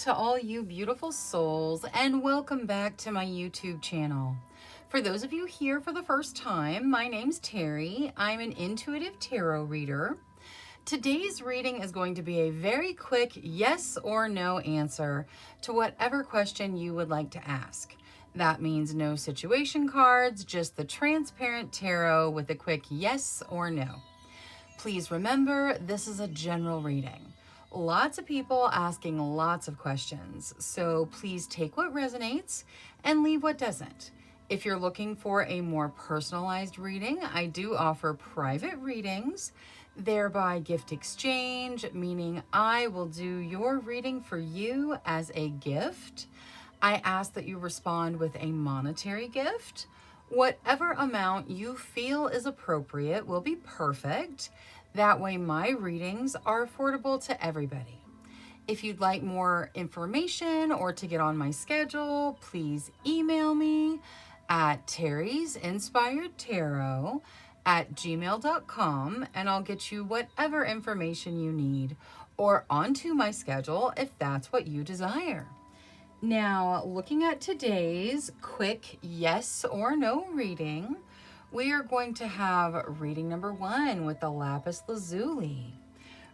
to all you beautiful souls, and welcome back to my YouTube channel. For those of you here for the first time, my name's Cheri. I'm an intuitive tarot reader. Today's reading is going to be a very quick yes or no answer to whatever question you would like to ask. That means no situation cards, just the transparent tarot with a quick yes or no. Please remember, this is a general reading. Lots of people asking lots of questions, so please take what resonates and leave what doesn't. If you're looking for a more personalized reading, I do offer private readings, thereby gift exchange, meaning I will do your reading for you as a gift. I ask that you respond with a monetary gift. Whatever amount you feel is appropriate will be perfect. That way my readings are affordable to everybody. If you'd like more information or to get on my schedule, please email me at terrysinspiredtarot@gmail.com and I'll get you whatever information you need or onto my schedule if that's what you desire. Now, looking at today's quick yes or no reading, we are going to have reading number 1 with the lapis lazuli,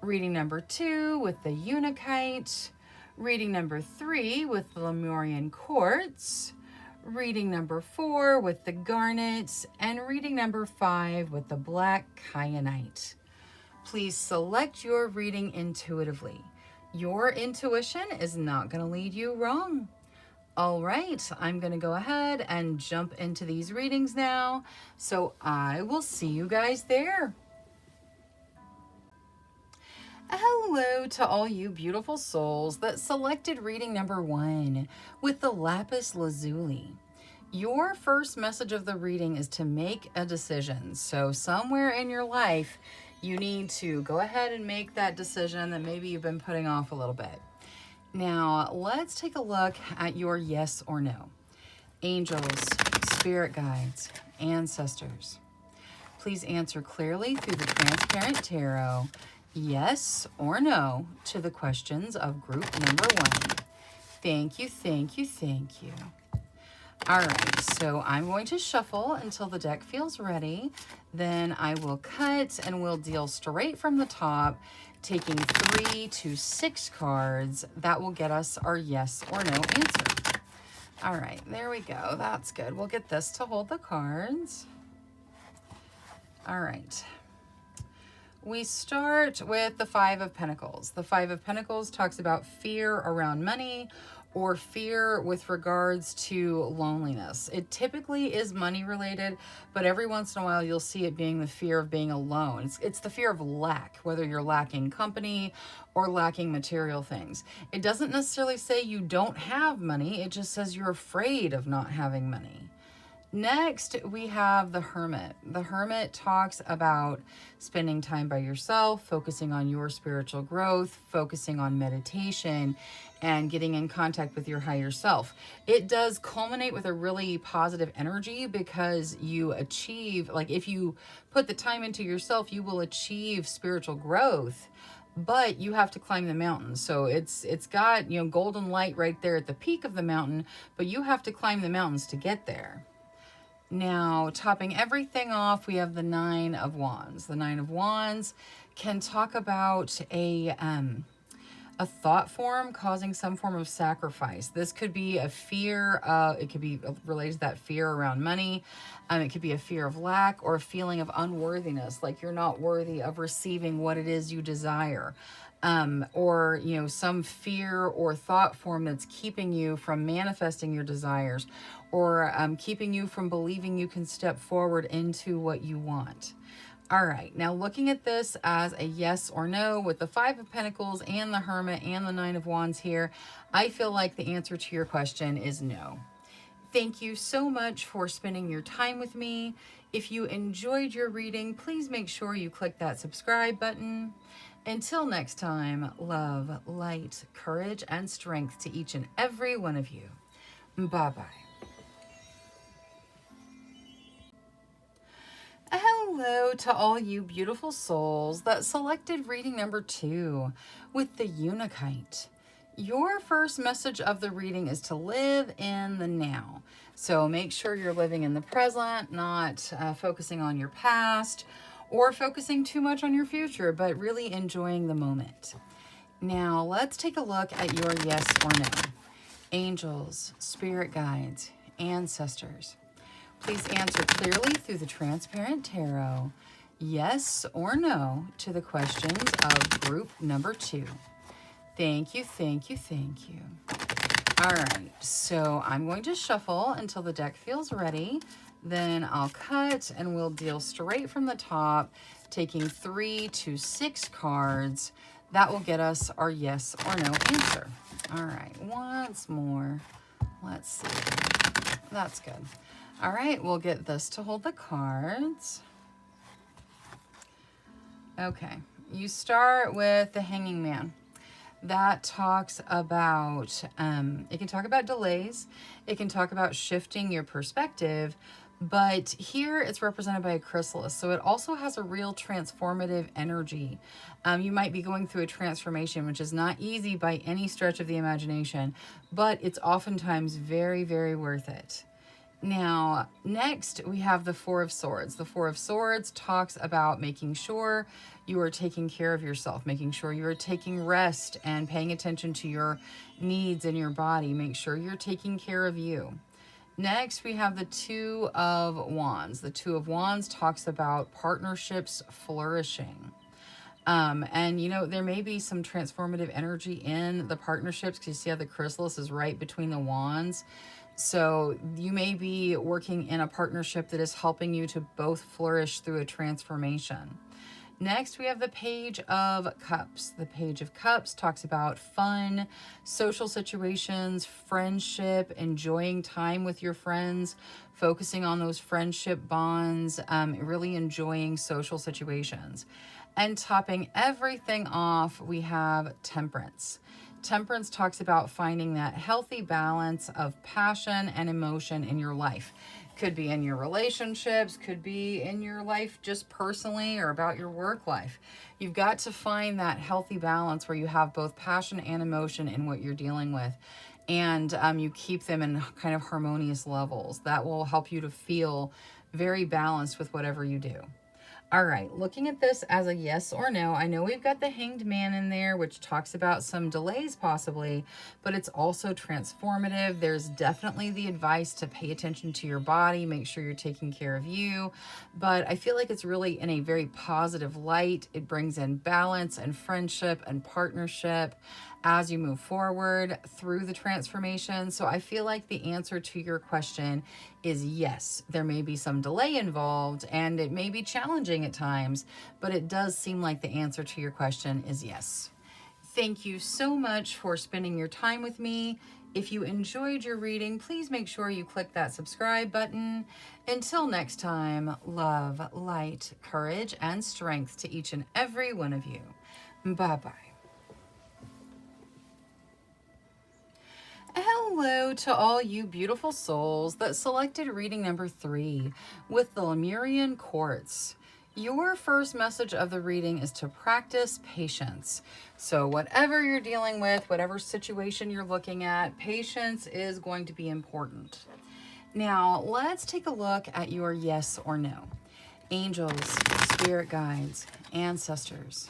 reading number 2 with the unakite, reading number 3 with the Lemurian quartz, reading number 4 with the garnet, and reading number 5 with the black kyanite. Please select your reading intuitively. Your intuition is not going to lead you wrong. All right, I'm going to go ahead and jump into these readings now, so I will see you guys there. Hello to all you beautiful souls that selected reading number 1 with the lapis lazuli. Your first message of the reading is to make a decision. So somewhere in your life, you need to go ahead and make that decision that maybe you've been putting off a little bit. Now, let's take a look at your yes or no. Angels, spirit guides, ancestors. Please answer clearly through the transparent tarot, yes or no, to the questions of group number 1. Thank you, thank you, thank you. All right, so I'm going to shuffle until the deck feels ready. Then I will cut and we'll deal straight from the top, taking 3 to 6 cards. That will get us our yes or no answer. All right, there we go. That's good. We'll get this to hold the cards. All right. We start with the 5 of Pentacles. The 5 of Pentacles talks about fear around money or fear with regards to loneliness. It typically is money related, but every once in a while you'll see it being the fear of being alone. It's the fear of lack, whether you're lacking company or lacking material things. It doesn't necessarily say you don't have money, it just says you're afraid of not having money. Next, we have the Hermit. The Hermit talks about spending time by yourself, focusing on your spiritual growth, focusing on meditation, and getting in contact with your higher self. It does culminate with a really positive energy because you achieve, like if you put the time into yourself, you will achieve spiritual growth. But you have to climb the mountain. So it's got, golden light right there at the peak of the mountain, but you have to climb the mountains to get there. Now, topping everything off, we have the 9 of Wands. The 9 of Wands can talk about a thought form causing some form of sacrifice. This could be a fear, it could be related to that fear around money. It could be a fear of lack or a feeling of unworthiness, like you're not worthy of receiving what it is you desire. Or, some fear or thought form that's keeping you from manifesting your desires or keeping you from believing you can step forward into what you want. All right, now looking at this as a yes or no with the 5 of Pentacles and the Hermit and the 9 of Wands here, I feel like the answer to your question is no. Thank you so much for spending your time with me. If you enjoyed your reading, please make sure you click that subscribe button. Until next time, love, light, courage, and strength to each and every one of you. Bye-bye. Hello to all you beautiful souls that selected reading number 2 with the unakite. Your first message of the reading is to live in the now. So make sure you're living in the present, not focusing on your past or focusing too much on your future, but really enjoying the moment. Now, let's take a look at your yes or no. Angels, spirit guides, ancestors. Please answer clearly through the transparent tarot, yes or no, to the questions of group number 2. Thank you, thank you, thank you. All right, so I'm going to shuffle until the deck feels ready. Then I'll cut and we'll deal straight from the top, taking 3 to 6 cards. That will get us our yes or no answer. All right, once more. Let's see. That's good. All right, we'll get this to hold the cards. Okay, you start with the Hanging Man. That talks about, it can talk about delays. It can talk about shifting your perspective. But here it's represented by a chrysalis. So it also has a real transformative energy. You might be going through a transformation, which is not easy by any stretch of the imagination, but it's oftentimes very, very worth it. Now, next we have the Four of Swords. The Four of Swords talks about making sure you are taking care of yourself, making sure you are taking rest and paying attention to your needs in your body. Make sure you're taking care of you. Next, we have the Two of Wands. The Two of Wands talks about partnerships flourishing. And you know, there may be some transformative energy in the partnerships because you see how the chrysalis is right between the wands. So you may be working in a partnership that is helping you to both flourish through a transformation. Next, we have the Page of Cups. The Page of Cups talks about fun, social situations, friendship, enjoying time with your friends, focusing on those friendship bonds, really enjoying social situations. And topping everything off, we have Temperance. Temperance talks about finding that healthy balance of passion and emotion in your life. Could be in your relationships, could be in your life just personally or about your work life. You've got to find that healthy balance where you have both passion and emotion in what you're dealing with. And you keep them in kind of harmonious levels. That will help you to feel very balanced with whatever you do. All right, looking at this as a yes or no, I know we've got the Hanged Man in there, which talks about some delays possibly, but it's also transformative. There's definitely the advice to pay attention to your body, make sure you're taking care of you. But I feel like it's really in a very positive light. It brings in balance and friendship and partnership as you move forward through the transformation. So I feel like the answer to your question is yes. There may be some delay involved and it may be challenging at times, but it does seem like the answer to your question is yes. Thank you so much for spending your time with me. If you enjoyed your reading, please make sure you click that subscribe button. Until next time, love, light, courage, and strength to each and every one of you. Bye-bye. Hello to all you beautiful souls that selected reading number 3 with the Lemurian Quartz. Your first message of the reading is to practice patience. So whatever you're dealing with, whatever situation you're looking at, patience is going to be important. Now, let's take a look at your yes or no. Angels, spirit guides, ancestors.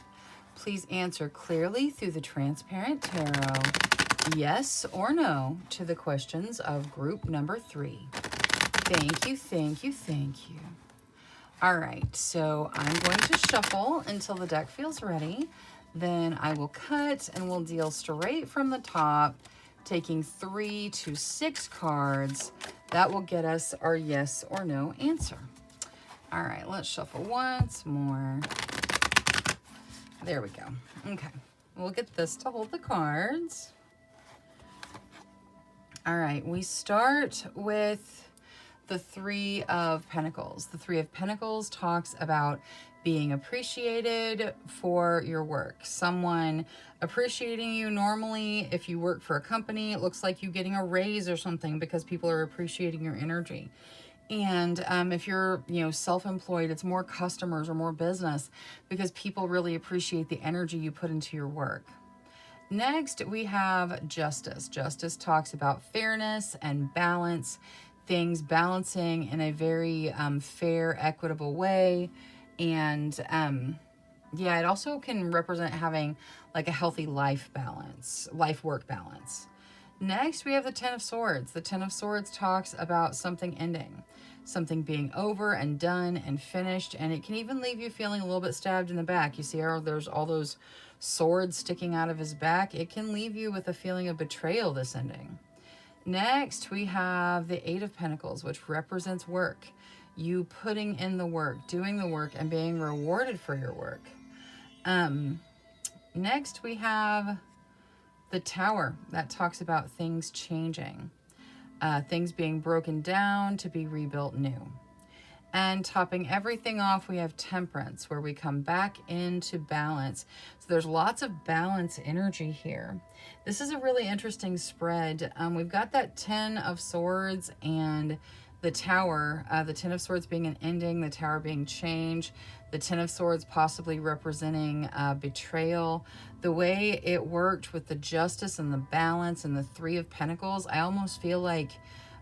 Please answer clearly through the transparent tarot, yes or no, to the questions of group number 3. Thank you, thank you, thank you. All right, so I'm going to shuffle until the deck feels ready. Then I will cut and we'll deal straight from the top, taking 3 to 6 cards. That will get us our yes or no answer. All right, let's shuffle once more. There we go. Okay, we'll get this to hold the cards. All right, we start with the Three of Pentacles. The Three of Pentacles talks about being appreciated for your work. Someone appreciating you. Normally, if you work for a company, it looks like you getting a raise or something because people are appreciating your energy. And if you're, self-employed, it's more customers or more business because people really appreciate the energy you put into your work. Next, we have justice. Justice talks about fairness and balance, things balancing in a very fair, equitable way. And yeah, it also can represent having like a healthy life balance, life work balance. Next, we have the Ten of Swords. The Ten of Swords talks about something ending, something being over and done and finished, and it can even leave you feeling a little bit stabbed in the back. You see how there's all those swords sticking out of his back? It can leave you with a feeling of betrayal, this ending. Next, we have the Eight of Pentacles, which represents work. You putting in the work, doing the work, and being rewarded for your work. Next, we have the Tower. That talks about things changing, things being broken down to be rebuilt new. And topping everything off, we have Temperance, where we come back into balance. So there's lots of balance energy here. This is a really interesting spread. We've got that Ten of Swords and the Tower. The Ten of Swords being an ending, the Tower being change, the Ten of Swords possibly representing betrayal. The way it worked with the Justice and the balance and the Three of Pentacles, I almost feel like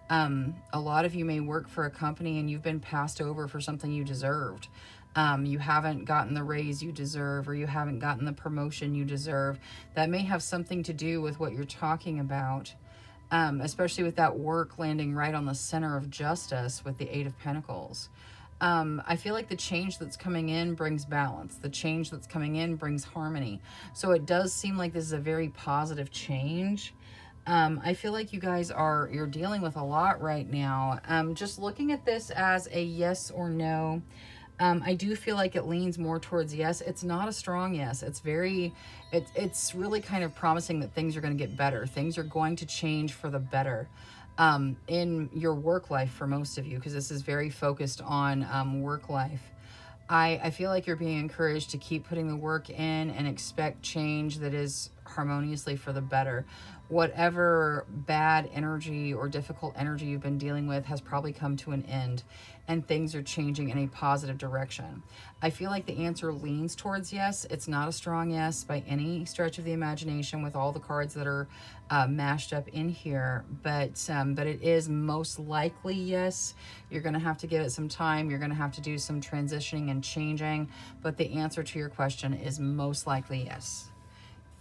a lot of you may work for a company and you've been passed over for something you deserved. You haven't gotten the raise you deserve, or you haven't gotten the promotion you deserve. That may have something to do with what you're talking about, especially with that work landing right on the center of justice with the Eight of Pentacles. I feel like the change that's coming in brings balance. The change that's coming in brings harmony. So it does seem like this is a very positive change. I feel like you guys you're dealing with a lot right now. Just looking at this as a yes or no, I do feel like it leans more towards yes. It's not a strong yes. It's really kind of promising that things are going to get better. Things are going to change for the better in your work life for most of you, because this is very focused on work life. I feel like you're being encouraged to keep putting the work in and expect change that is harmoniously for the better. Whatever bad energy or difficult energy you've been dealing with has probably come to an end, and things are changing in a positive direction. I feel like the answer leans towards yes. It's not a strong yes by any stretch of the imagination with all the cards that are mashed up in here, but it is most likely yes. You're going to have to give it some time. You're going to have to do some transitioning and changing, but the answer to your question is most likely yes.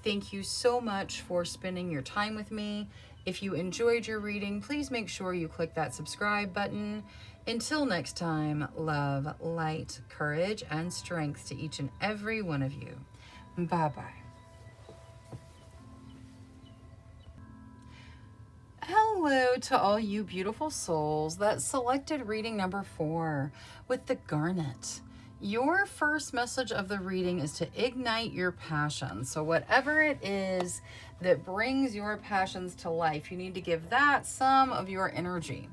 Thank you so much for spending your time with me. If you enjoyed your reading, please make sure you click that subscribe button. Until next time, love, light, courage, and strength to each and every one of you. Bye-bye. Hello to all you beautiful souls that selected reading number 4 with the Garnet. Your first message of the reading is to ignite your passion. So whatever it is that brings your passions to life, you need to give that some of your energy.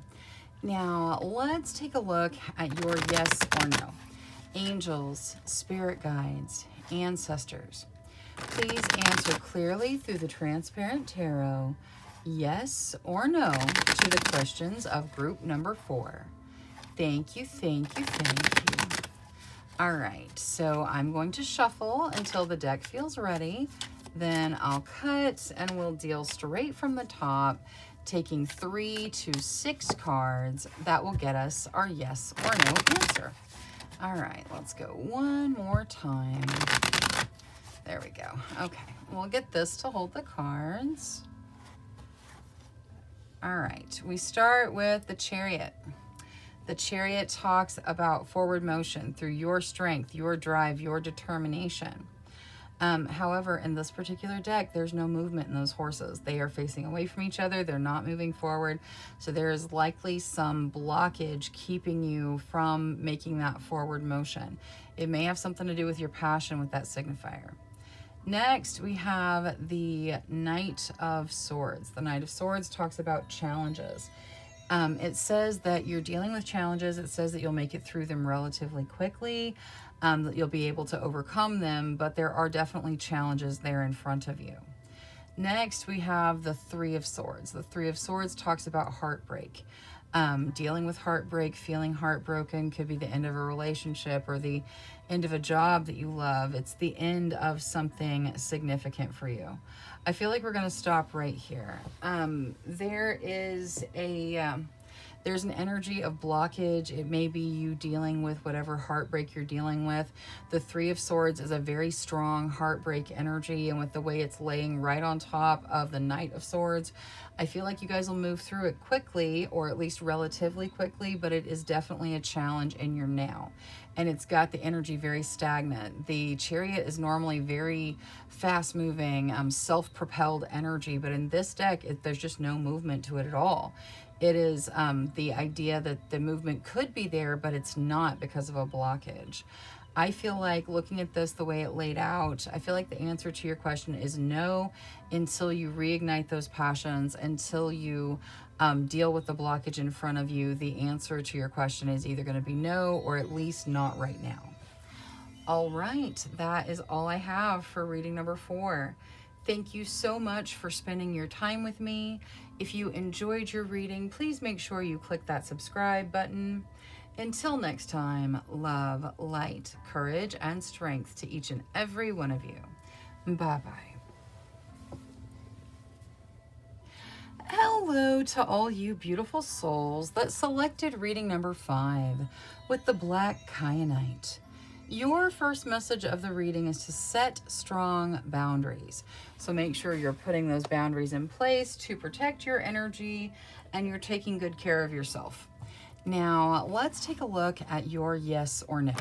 Now, let's take a look at your yes or no. Angels, spirit guides, ancestors. Please answer clearly through the transparent tarot, yes or no, to the questions of group number 4. Thank you, thank you, thank you. All right, so I'm going to shuffle until the deck feels ready. Then I'll cut and we'll deal straight from the top, taking 3 to 6 cards. That will get us our yes or no answer. All right, let's go one more time. There we go. Okay, we'll get this to hold the cards. All right, we start with the Chariot. The Chariot talks about forward motion through your strength, your drive, your determination. However, in this particular deck, there's no movement in those horses. They are facing away from each other. They're not moving forward. So there is likely some blockage keeping you from making that forward motion. It may have something to do with your passion with that signifier. Next, we have the Knight of Swords. The Knight of Swords talks about challenges. It says that you're dealing with challenges. It says that you'll make it through them relatively quickly, that you'll be able to overcome them, but there are definitely challenges there in front of you. Next, we have the Three of Swords. The Three of Swords talks about heartbreak. Dealing with heartbreak, feeling heartbroken, could be the end of a relationship or the end of a job that you love. It's the end of something significant for you. I feel like we're going to stop right here. There is there's an energy of blockage. It may be you dealing with whatever heartbreak you're dealing with. The Three of Swords is a very strong heartbreak energy, and with the way it's laying right on top of the Knight of Swords, I feel like you guys will move through it quickly, or at least relatively quickly, but it is definitely a challenge in your now. And it's got the energy very stagnant. The Chariot is normally very fast-moving, self-propelled energy, but in this deck, there's just no movement to it at all. It is the idea that the movement could be there, but it's not because of a blockage. I feel like looking at this the way it laid out, I feel like the answer to your question is no, until you reignite those passions, until you deal with the blockage in front of you. The answer to your question is either going to be no, or at least not right now. All right, that is all I have for reading number 4. Thank you so much for spending your time with me. If you enjoyed your reading, please make sure you click that subscribe button. Until next time, love, light, courage, and strength to each and every one of you. Bye-bye. Hello to all you beautiful souls that selected reading number 5 with the Black Kyanite. Your first message of the reading is to set strong boundaries. So make sure you're putting those boundaries in place to protect your energy, and you're taking good care of yourself. Now, let's take a look at your yes or no.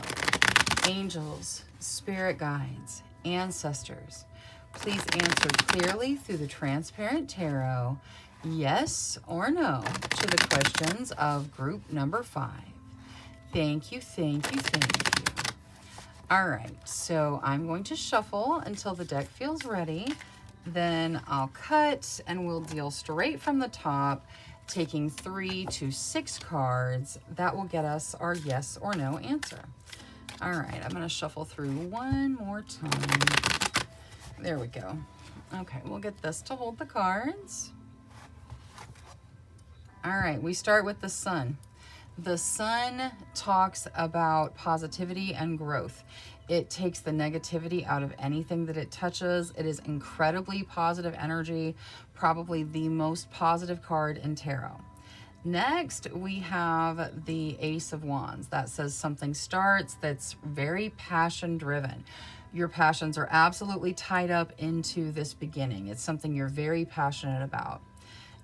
Angels, spirit guides, ancestors, please answer clearly through the transparent tarot, yes or no, to the questions of group number 5. Thank you, thank you, thank you. All right, so I'm going to shuffle until the deck feels ready. Then I'll cut and we'll deal straight from the top, taking 3 to 6 cards. That will get us our yes or no answer. All right, I'm going to shuffle through one more time. There we go. Okay, we'll get this to hold the cards. All right, we start with the Sun. The Sun talks about positivity and growth. It takes the negativity out of anything that it touches. It is incredibly positive energy, probably the most positive card in tarot. Next, we have the Ace of Wands. That says something starts that's very passion-driven. Your passions are absolutely tied up into this beginning. It's something you're very passionate about.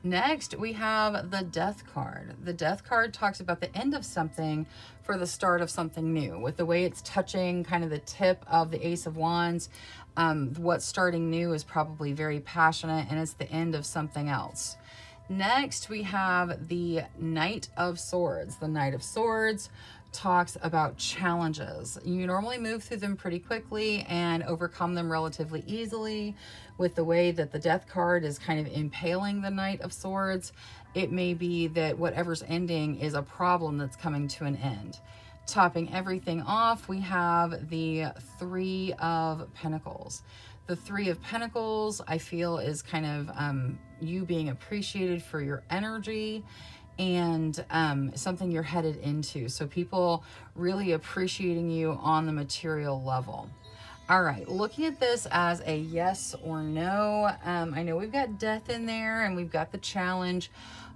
Next, we have the Death card. The Death card talks about the end of something for the start of something new. With the way it's touching kind of the tip of the Ace of Wands, what's starting new is probably very passionate, and it's the end of something else. Next, we have the Knight of Swords. The Knight of Swords talks about challenges. You normally move through them pretty quickly and overcome them relatively easily. With the way that the Death card is kind of impaling the Knight of Swords, it may be that whatever's ending is a problem that's coming to an end. Topping everything off, we have the Three of Pentacles. The Three of Pentacles, I feel, is kind of you being appreciated for your energy and something you're headed into. So people really appreciating you on the material level. All right, looking at this as a yes or no, I know we've got death in there and we've got the challenge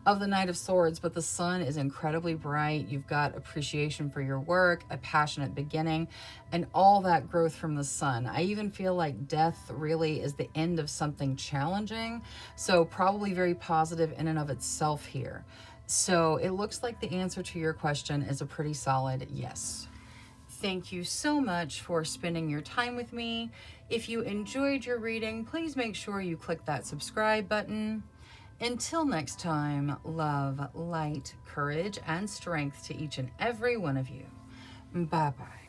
of the Knight of Swords, but the Sun is incredibly bright. You've got appreciation for your work, a passionate beginning, and all that growth from the Sun. I even feel like death really is the end of something challenging, so probably very positive in and of itself here. So it looks like the answer to your question is a pretty solid yes. Thank you so much for spending your time with me. If you enjoyed your reading, please make sure you click that subscribe button. Until next time, love, light, courage, and strength to each and every one of you. Bye-bye.